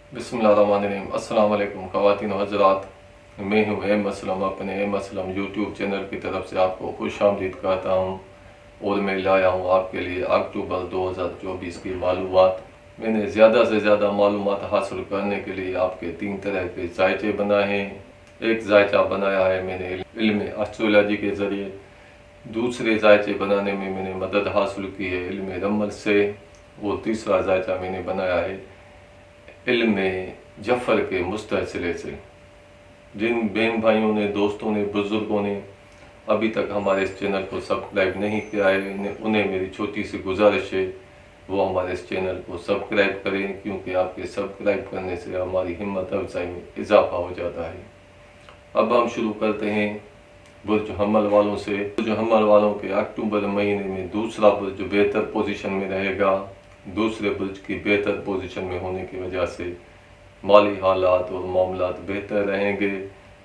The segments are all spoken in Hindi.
बिस्मिल्लाहिर्रहमानिर्रहीम। अस्सलाम वालेकुम ख़वातीन व हज़रात, मैं हूँ एम असलम, अपने एम असलम यूट्यूब चैनल की तरफ से आपको खुश आमदीद कहता हूँ। और मैं लाया हूँ आपके लिए अक्टूबर 2024 की मालूमात। मैंने ज़्यादा से ज़्यादा मालूमात हासिल करने के लिए आपके 3 तरह के जायचे बनाए हैं। एक जायचा बनाया है मैंने इल्म एस्ट्रोलॉजी के ज़रिए, दूसरे जायचे बनाने में मैंने मदद हासिल की है इल्म रमल से, और तीसरा जायचा मैंने बनाया है इल्म जफ़र के मुस्तसिले से। जिन बहन भाइयों ने, दोस्तों ने, बुज़ुर्गों ने अभी तक हमारे इस चैनल को सब्सक्राइब नहीं किया है, उन्हें मेरी छोटी सी गुजारिश है वो हमारे इस चैनल को सब्सक्राइब करें, क्योंकि आपके सब्सक्राइब करने से हमारी हिम्मत अफजाई में इजाफा हो जाता है। अब हम शुरू करते हैं बुर्ज हमल वालों से। बुर्ज हमल वालों के अक्टूबर महीने में दूसरा बुर्ज बेहतर पोजीशन में रहेगा। दूसरे बुर्ज की बेहतर पोजीशन में होने की वजह से माली हालात और मामलात बेहतर रहेंगे,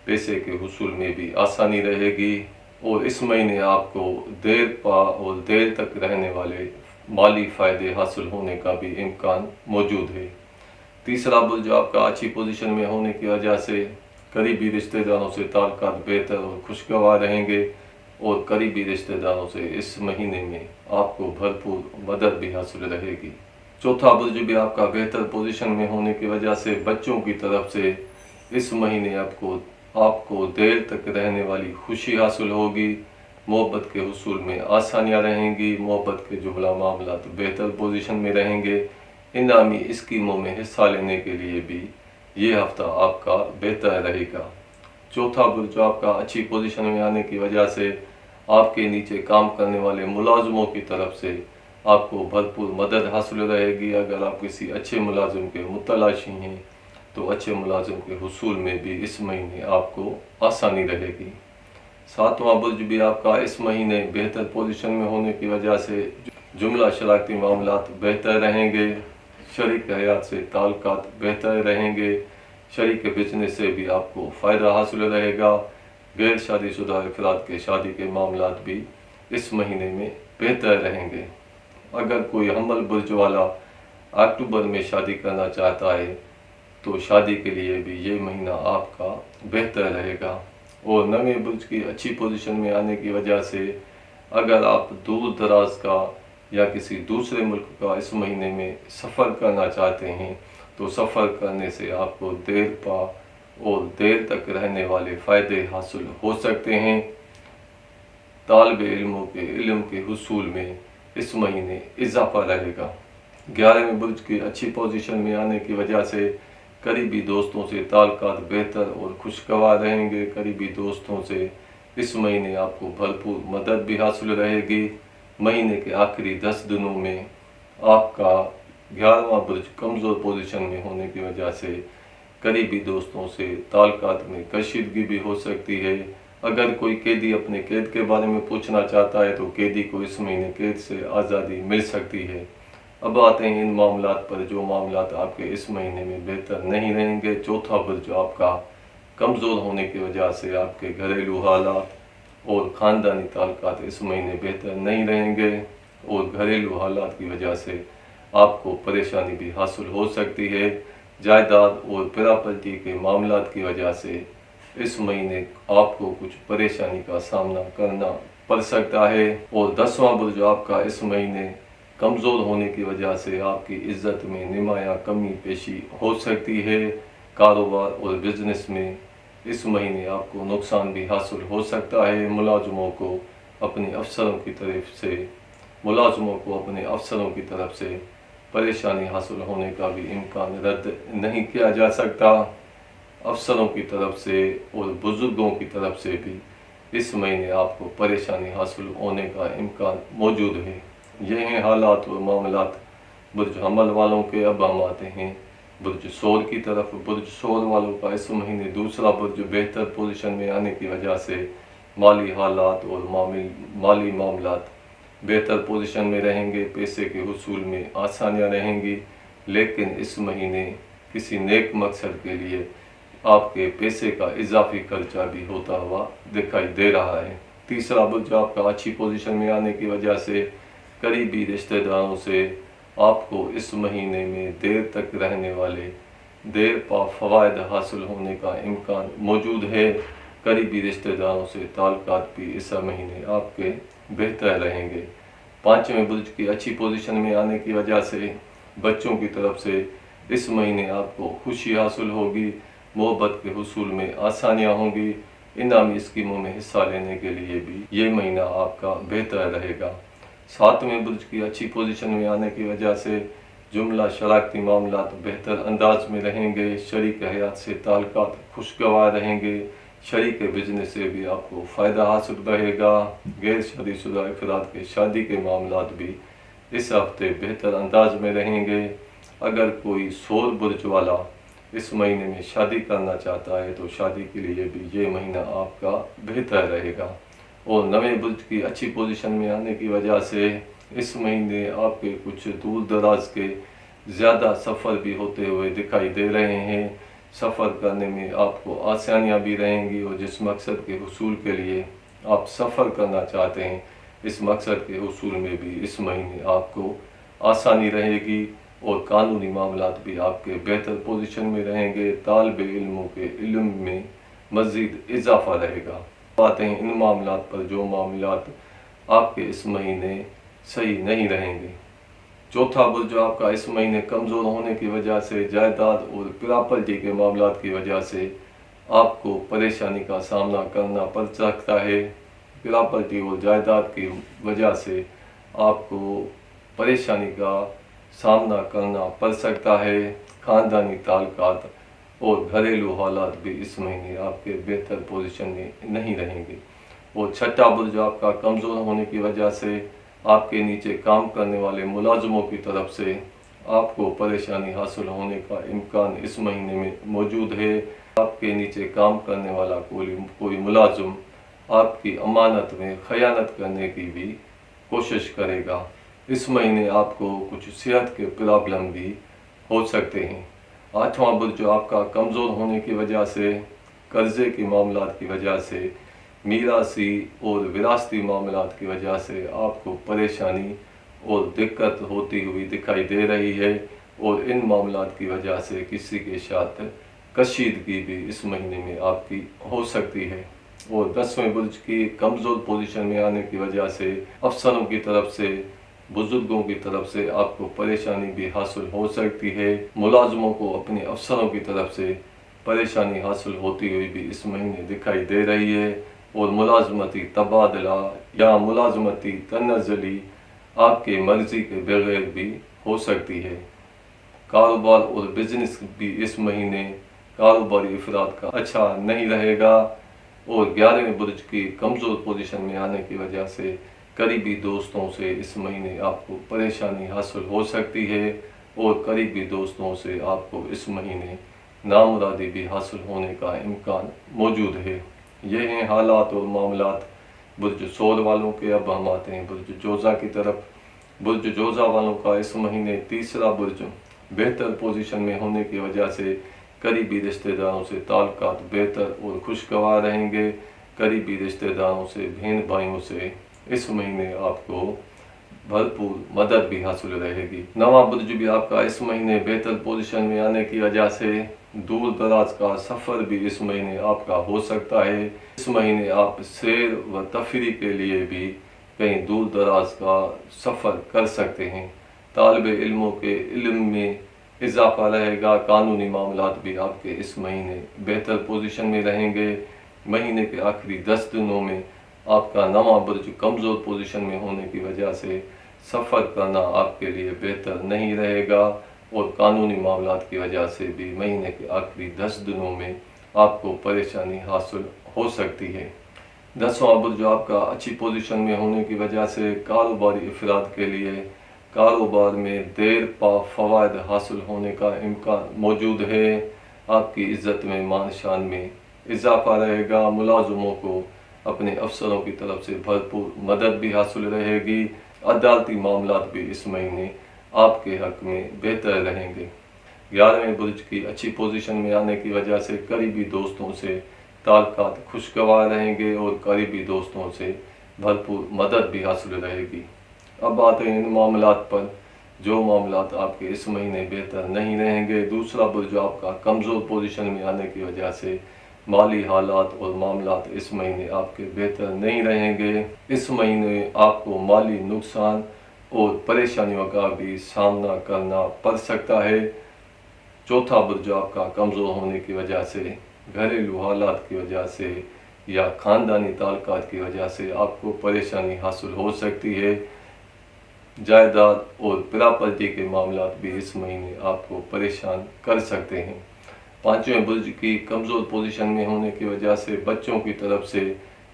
पैसे के हुसूल में भी आसानी रहेगी, और इस महीने आपको देर पा और देर तक रहने वाले माली फ़ायदे हासिल होने का भी इम्कान मौजूद है। तीसरा बुर्ज आपका अच्छी पोजीशन में होने की वजह से करीबी रिश्तेदारों से ताल्लुकात बेहतर और खुशगवार रहेंगे, और करीबी रिश्तेदारों से इस महीने में आपको भरपूर मदद भी हासिल रहेगी। चौथा बुर्ज भी आपका बेहतर पोजीशन में होने की वजह से बच्चों की तरफ से इस महीने आपको देर तक रहने वाली खुशी हासिल होगी, मोहब्बत के हुसूल में आसानियाँ रहेंगी, मोहब्बत के जुमला मामलात बेहतर पोजीशन में रहेंगे। इनामी स्कीमों में हिस्सा लेने के लिए भी ये हफ्ता आपका बेहतर रहेगा। चौथा बुर्ज आपका अच्छी पोजीशन में आने की वजह से आपके नीचे काम करने वाले मुलाजमों की तरफ से आपको भरपूर मदद हासिल रहेगी। अगर आप किसी अच्छे मुलाजिम के मुतलाशी हैं तो अच्छे मुलाजिम के हुसूल में भी इस महीने आपको आसानी रहेगी। सातवां बुर्ज भी आपका इस महीने बेहतर पोजीशन में होने की वजह से जुमला शराकती मामलात बेहतर रहेंगे, शरीक हयात से ताल्लुकात बेहतर रहेंगे, शरीक बिजनेस से भी आपको फ़ायदा हासिल रहेगा। गैर शादीशुदा अफराद के शादी के मामलात भी इस महीने में बेहतर रहेंगे। अगर कोई हमल बुर्ज वाला अक्टूबर में शादी करना चाहता है तो शादी के लिए भी ये महीना आपका बेहतर रहेगा। और नवे बुर्ज की अच्छी पोजीशन में आने की वजह से अगर आप दूर दराज का या किसी दूसरे मुल्क का इस महीने में सफ़र करना चाहते हैं तो सफ़र करने से आपको देर पा और देर तक रहने वाले फ़ायदे हासिल हो सकते हैं। तालिब इल्मों के इल्म के हुसूल में इस महीने इजाफा रहेगा। 11वें बुर्ज की अच्छी पोजीशन में आने की वजह से करीबी दोस्तों से ताल्लुकात बेहतर और खुशगवार रहेंगे। करीबी दोस्तों से इस महीने आपको भरपूर मदद भी हासिल रहेगी। महीने के आखिरी 10 दिनों में आपका 11वां बुर्ज कमज़ोर पोजीशन में होने की वजह से करीबी दोस्तों से ताल्लुकात में कशीदगी भी हो सकती है। अगर कोई कैदी अपने कैद के बारे में पूछना चाहता है तो कैदी को इस महीने कैद से आज़ादी मिल सकती है। अब आते हैं इन मामलात पर जो मामलात आपके इस महीने में बेहतर नहीं रहेंगे। चौथा बुर्ज आपका कमज़ोर होने की वजह से आपके घरेलू हालात और ख़ानदानी ताल्लुकात इस महीने बेहतर नहीं रहेंगे, और घरेलू हालात की वजह से आपको परेशानी भी हासिल हो सकती है। जायदाद और प्रॉपर्टी के मामलात की वजह से इस महीने आपको कुछ परेशानी का सामना करना पड़ सकता है। और 10वां बुर्ज आपका इस महीने कमज़ोर होने की वजह से आपकी इज़्ज़त में नुमायां कमी पेशी हो सकती है। कारोबार और बिजनेस में इस महीने आपको नुकसान भी हासिल हो सकता है। मुलाजमों को अपने अफसरों की तरफ से परेशानी हासिल होने का भी इम्कान रद्द नहीं किया जा सकता। अफसरों की तरफ से और बुज़ुर्गों की तरफ से भी इस महीने आपको परेशानी हासिल होने का इम्कान मौजूद है। ये हैं हालात और मामलात बुर्ज हमल वालों के। अब हम आते हैं बुर्ज सोर की तरफ। बुर्ज सोर वालों का इस महीने दूसरा बुर्ज बेहतर पोजीशन में आने की वजह से माली हालात और माली मामलात बेहतर पोजीशन में रहेंगे, पैसे के हुसूल में आसानियाँ रहेंगी। लेकिन इस महीने किसी नेक मकसद के लिए आपके पैसे का इजाफी खर्चा भी होता हुआ दिखाई दे रहा है। तीसरा बुर्ज आपका अच्छी पोजीशन में आने की वजह से करीबी रिश्तेदारों से आपको इस महीने में देर तक रहने वाले देर पा फ़वाइद हासिल होने का इम्कान मौजूद है। करीबी रिश्तेदारों से ताल्लुकात भी इस महीने आपके बेहतर रहेंगे। पाँचवें बुर्ज की अच्छी पोजीशन में आने की वजह से बच्चों की तरफ से इस महीने आपको खुशी हासिल होगी, मोहब्बत के हुसूल में आसानियाँ होंगी। इनामी स्कीमों में हिस्सा लेने के लिए भी ये महीना आपका बेहतर रहेगा। सातवें बुर्ज की अच्छी पोजीशन में आने की वजह से जुमला शराकती मामलात बेहतर अंदाज में रहेंगे। शरीक हयात से ताल्लुकात खुशगवार रहेंगे। शरीक बिजनेस से भी आपको फ़ायदा हासिल रहेगा। गैर शादीशुदा अफराद के शादी के मामलात भी इस हफ्ते बेहतर अंदाज में रहेंगे। अगर कोई सौर बुर्ज वाला इस महीने में शादी करना चाहता है तो शादी के लिए भी ये महीना आपका बेहतर रहेगा। और नवे बुर्ज की अच्छी पोजीशन में आने की वजह से इस महीने आपके कुछ दूर दराज के ज़्यादा सफ़र भी होते हुए दिखाई दे रहे हैं। सफ़र करने में आपको आसानियाँ भी रहेंगी और जिस मकसद के हुसूल के लिए आप सफ़र करना चाहते हैं, इस मकसद के हुसूल में भी इस महीने आपको आसानी रहेगी। और कानूनी मामलात भी आपके बेहतर पोजीशन में रहेंगे। तालिबे इल्मों के इल्म में मज़ीद इजाफ़ा रहेगा। बातें इन मामलात पर जो मामलात आपके इस महीने सही नहीं रहेंगे। चौथा बुर्ज जो आपका इस महीने कमज़ोर होने की वजह से जायदाद और प्रॉपर्टी के मामलात की वजह से आपको परेशानी का सामना करना पड़ सकता है। प्रॉपर्टी और जायदाद की वजह से आपको परेशानी का सामना करना पड़ सकता है। ख़ानदानी ताल्लुकात और घरेलू हालात भी इस महीने आपके बेहतर पोजीशन में नहीं रहेंगे। और छठा बुर्ज आपका कमज़ोर होने की वजह से आपके नीचे काम करने वाले मुलाजमों की तरफ से आपको परेशानी हासिल होने का इम्कान इस महीने में मौजूद है। आपके नीचे काम करने वाला कोई मुलाजिम आपकी अमानत में ख़यानत करने की भी कोशिश करेगा। इस महीने आपको कुछ सेहत के प्रॉब्लम भी हो सकते हैं। आठवां बुर्ज जो आपका कमज़ोर होने की वजह से कर्ज़े के मामलात की वजह से मीरासी और विरासती मामलात की वजह से आपको परेशानी और दिक्कत होती हुई दिखाई दे रही है। और इन मामलात की वजह से किसी के साथ कशीदगी भी इस महीने में आपकी हो सकती है। और 10वें बुर्ज की कमज़ोर पोजीशन में आने की वजह से अफसरों की तरफ से, बुजुर्गों की तरफ से आपको परेशानी भी हासिल हो सकती है। मुलाजमों को अपने अफसरों की तरफ से परेशानी हासिल होती हुई भी इस महीने दिखाई दे रही है। और मुलाजमती तबादला या मुलाजमती तनज़्ज़ुली आपके मर्ज़ी के बगैर भी हो सकती है। कारोबार और बिजनेस भी इस महीने कारोबारी अफराद का अच्छा नहीं रहेगा। और 11वें बुर्ज की कमज़ोर पोजीशन में आने की वजह से करीबी दोस्तों से इस महीने आपको परेशानी हासिल हो सकती है। और करीबी दोस्तों से आपको इस महीने नामुरादी भी हासिल होने का इम्कान मौजूद है। ये हैं हालात और मामलात बुर्ज सौर वालों के। अब हम आते हैं बुर्ज जोज़ा की तरफ। बुर्ज जोज़ा वालों का इस महीने तीसरा बुर्ज बेहतर पोजीशन में होने की वजह से करीबी रिश्तेदारों से ताल्लुकात बेहतर और खुशगवार रहेंगे। करीबी रिश्तेदारों से, बहन भाइयों से इस महीने आपको भरपूर मदद भी हासिल रहेगी। नवा बुर्ज भी आपका इस महीने बेहतर पोजीशन में आने की वजह से दूर दराज का सफ़र भी इस महीने आपका हो सकता है। इस महीने आप सैर व तफरी के लिए भी कहीं दूर दराज का सफ़र कर सकते हैं। तालिबे इल्मों के इल्म में इजाफा रहेगा। कानूनी मामलात भी आपके इस महीने बेहतर पोजीशन में रहेंगे। महीने के आखिरी 10 दिनों में आपका नवा बुर्ज कमज़ोर पोजीशन में होने की वजह से सफ़र करना आपके लिए बेहतर नहीं रहेगा। और कानूनी मामलात की वजह से भी महीने के आखिरी 10 दिनों में आपको परेशानी हासिल हो सकती है। 10वां बुर्ज जो आपका अच्छी पोजीशन में होने की वजह से कारोबारी अफराद के लिए कारोबार में देर पा फ़वाइद हासिल होने का इम्कान मौजूद है। आपकी इज़्ज़त में, मान शान में इजाफा रहेगा। मुलाजमों को अपने अफसरों की तरफ से भरपूर मदद भी हासिल रहेगी। अदालती मामलात भी इस महीने आपके हक में बेहतर रहेंगे। 11वें बुर्ज की अच्छी पोजीशन में आने की वजह से करीबी दोस्तों से ताल्लुकात खुशगवार रहेंगे और करीबी दोस्तों से भरपूर मदद भी हासिल रहेगी। अब आते हैं इन मामलात पर जो मामलात आपके इस महीने बेहतर नहीं रहेंगे। दूसरा बुर्ज आपका कमज़ोर पोजीशन में आने की वजह से माली हालात और मामलात इस महीने आपके बेहतर नहीं रहेंगे। इस महीने आपको माली नुकसान और परेशानियों का भी सामना करना पड़ सकता है। चौथा बुर्ज आपका कमज़ोर होने की वजह से, घरेलू हालात की वजह से या ख़ानदानी ताल्लुकात की वजह से आपको परेशानी हासिल हो सकती है। जायदाद और प्रॉपर्टी के मामलात भी इस महीने आपको परेशान कर सकते हैं। पांचवें बुर्ज की कमज़ोर पोजीशन में होने की वजह से बच्चों की तरफ से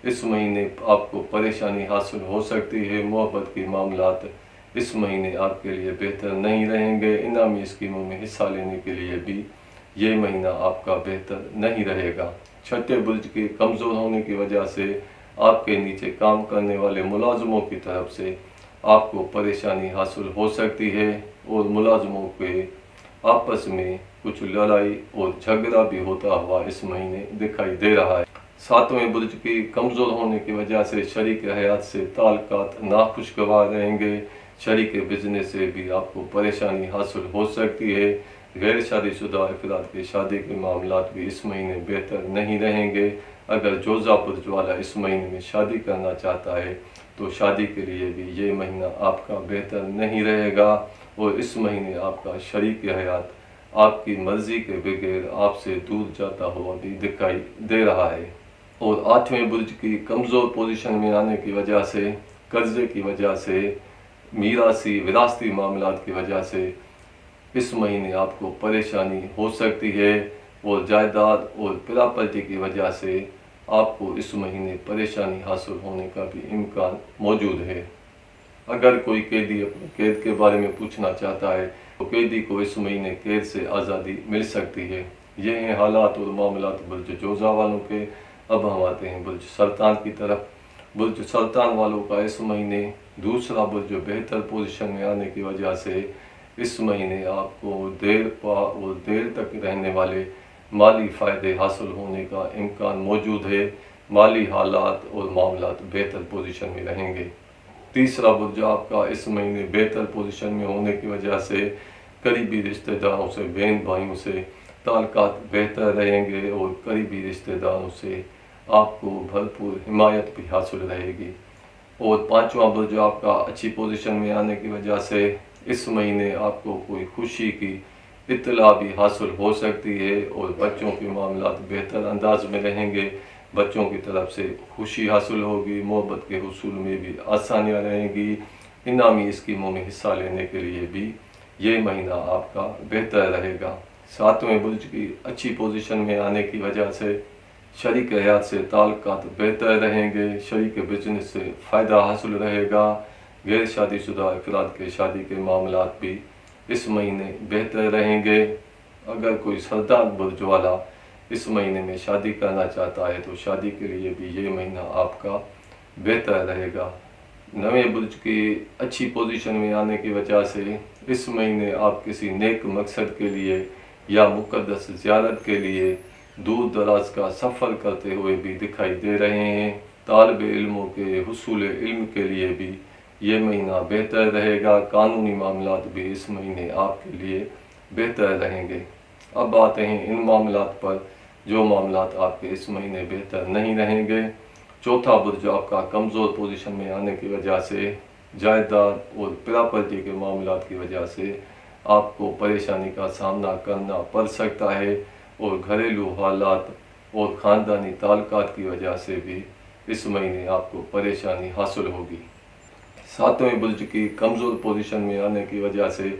इस महीने आपको परेशानी हासिल हो सकती है। मोहब्बत के मामलात इस महीने आपके लिए बेहतर नहीं रहेंगे। इनामी स्कीमों में हिस्सा लेने के लिए भी ये महीना आपका बेहतर नहीं रहेगा। छठे बुर्ज के कमज़ोर होने की वजह से आपके नीचे काम करने वाले मुलाजमों की तरफ से आपको परेशानी हासिल हो सकती है और मुलाजमों के आपस में कुछ लड़ाई और झगड़ा भी होता हुआ इस महीने दिखाई दे रहा है। सातवें बुर्ज की कमज़ोर होने की वजह से शरीक हयात से ताल्लुकात नाखुशगवार रहेंगे। शरीक बिजनेस से भी आपको परेशानी हासिल हो सकती है। गैर शादीशुदा अफराद के शादी के मामलात भी इस महीने बेहतर नहीं रहेंगे। अगर जोज़ा बुर्ज वाला इस महीने में शादी करना चाहता है तो शादी के लिए भी ये महीना आपका बेहतर नहीं रहेगा और इस महीने आपका शरीक हयात आपकी मर्जी के बगैर आपसे दूर जाता हुआ भी दिखाई दे रहा है। और आठवें बुर्ज की कमज़ोर पोजीशन में आने की वजह से, कर्जे की वजह से, मीरासी विरासती मामलात की वजह से इस महीने आपको परेशानी हो सकती है और जायदाद और प्रॉपर्टी की वजह से आपको इस महीने परेशानी हासिल होने का भी इम्कान मौजूद है। अगर कोई कैदी अपने कैद के बारे में पूछना चाहता है तो कैदी को इस महीने कैद से आज़ादी मिल सकती है। ये हैं हालात और मामलात बुर्ज जोज़ा वालों के। अब हम आते हैं बुर्ज सरतान की तरफ। बुर्ज सरतान वालों का इस महीने दूसरा बुर्ज बेहतर पोजीशन में आने की वजह से इस महीने आपको देर तक रहने वाले माली फ़ायदे हासिल होने का इम्कान मौजूद है। माली हालात और मामलात बेहतर पोजीशन में रहेंगे। तीसरा बुर्ज आपका इस महीने बेहतर पोजीशन में होने की वजह से करीबी रिश्तेदारों से, बहन भाइयों से ताल्लुकात बेहतर रहेंगे और करीबी रिश्तेदारों से आपको भरपूर हिमायत भी हासिल रहेगी। और पांचवा बुर्ज आपका अच्छी पोजीशन में आने की वजह से इस महीने आपको कोई खुशी की इत्तला भी हासिल हो सकती है और बच्चों के मामलात बेहतर अंदाज में रहेंगे। बच्चों की तरफ से खुशी हासिल होगी, मोहब्बत के हुसूल में भी आसानियाँ रहेंगी। इनामी स्कीमों में हिस्सा लेने के लिए भी ये महीना आपका बेहतर रहेगा। सातवें बुर्ज की अच्छी पोजीशन में आने की वजह से शरीक हयात से ताल्लुकात बेहतर रहेंगे। शरीक बिजनेस से फ़ायदा हासिल रहेगा। गैर शादीशुदा अफराद के शादी के मामलात भी इस महीने बेहतर रहेंगे। अगर कोई सरदार बुर्ज वाला इस महीने में शादी करना चाहता है तो शादी के लिए भी ये महीना आपका बेहतर रहेगा। नवें बुर्ज की अच्छी पोजीशन में आने की वजह से इस महीने आप किसी नेक मकसद के लिए या मुक़द्दस ज़ियारत के लिए दूर दराज का सफ़र करते हुए भी दिखाई दे रहे हैं। तालिब इल्मों के हुसूल इल्म के लिए भी ये महीना बेहतर रहेगा। कानूनी मामलात भी इस महीने आपके लिए बेहतर रहेंगे। अब आते हैं इन मामलात पर जो मामलात आपके इस महीने बेहतर नहीं रहेंगे। चौथा बुर्ज आपका कमज़ोर पोजीशन में आने की वजह से, जायदाद और प्रॉपर्टी के मामलात की वजह से आपको परेशानी का सामना करना पड़ सकता है और घरेलू हालात और ख़ानदानी ताल्लुकात की वजह से भी इस महीने आपको परेशानी हासिल होगी। सातवें बुर्ज की कमज़ोर पोजीशन में आने की वजह से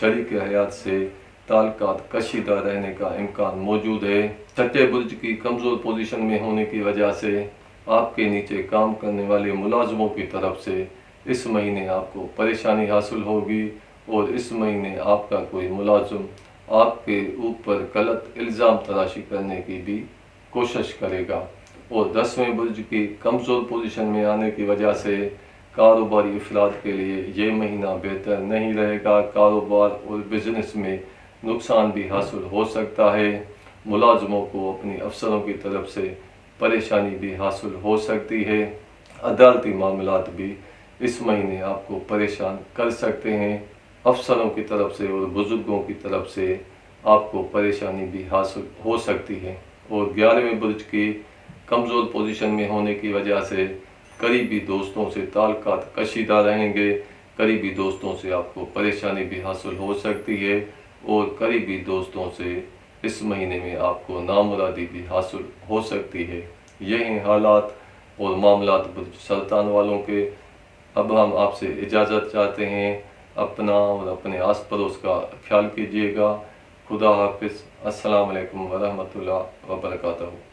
शरीक हयात से ताल्लुकात कशीदा रहने का इम्कान मौजूद है। छठे बुर्ज की कमज़ोर पोजीशन में होने की वजह से आपके नीचे काम करने वाले मुलाजमों की तरफ से इस महीने आपको परेशानी हासिल होगी और इस महीने आपका कोई मुलाजिम आपके ऊपर गलत इल्ज़ाम तराशी करने की भी कोशिश करेगा। और 10वें बुर्ज की कमज़ोर पोजीशन में आने की वजह से कारोबारी अफराद के लिए ये महीना बेहतर नहीं रहेगा। कारोबार और बिजनेस में नुकसान भी हासिल हो सकता है। मुलाजमों को अपने अफसरों की तरफ से परेशानी भी हासिल हो सकती है। अदालती मामलात भी इस महीने आपको परेशान कर सकते हैं। अफसरों की तरफ से और बुज़ुर्गों की तरफ से आपको परेशानी भी हासिल हो सकती है। और 11वें बुर्ज की कमज़ोर पोजीशन में होने की वजह से करीबी दोस्तों से ताल्लुकात कशीदा रहेंगे। करीबी दोस्तों से आपको परेशानी भी हासिल हो सकती है और करीबी दोस्तों से इस महीने में आपको नामुरादी भी हासिल हो सकती है। यही हालात और मामलात बुर्ज सुल्तान वालों के। अब हम आपसे इजाज़त चाहते हैं। अपना और अपने आस पड़ोस का ख्याल कीजिएगा। खुदा हाफिज़। अस्सलाम वालेकुम वरहमतुल्लाह वबरकातुहू।